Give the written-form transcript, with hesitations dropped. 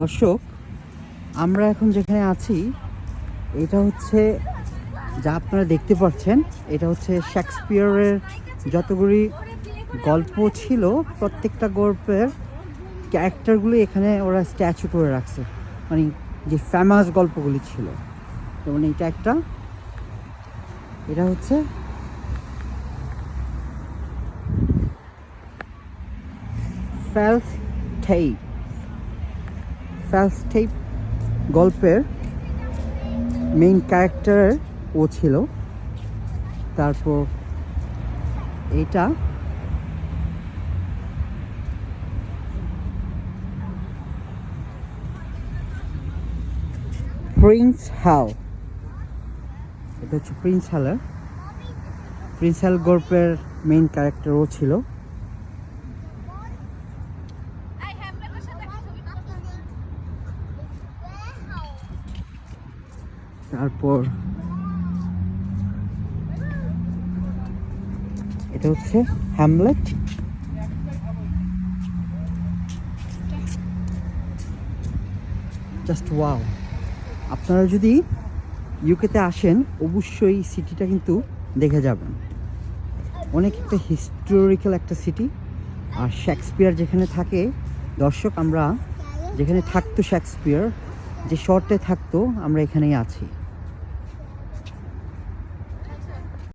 দর্শক, আমরা এখন যেখানে আছি এটা হচ্ছে যা আপনারা দেখতে পাচ্ছেন, এটা হচ্ছে শেক্সপিয়রের যতগুলি গল্প ছিল প্রত্যেকটা গল্পের ক্যারেক্টারগুলি এখানে ওরা স্ট্যাচু করে রাখছে, মানে যে ফেমাস গল্পগুলি ছিল। যেমন এটা একটা, এটা হচ্ছে ফ্যালস্টেপ গল্পের মেইন ক্যারেক্টার ও ছিল। তারপর এটা প্রিন্স হ্যাল, এটা হচ্ছে প্রিন্স হ্যাল গল্পের মেইন ক্যারেক্টার ও ছিল। তারপর এটা হচ্ছে হ্যামলেট। Just wow! আপনারা যদি ইউকেতে আসেন অবশ্যই সিটিটা কিন্তু দেখে যাবেন। অনেক একটা হিস্টোরিক্যাল একটা সিটি। আর শেক্সপিয়ার যেখানে থাকে, দর্শক আমরা যেখানে থাকতো শেক্সপিয়ার, যে শহরটায় থাকতো, আমরা এখানেই আছি।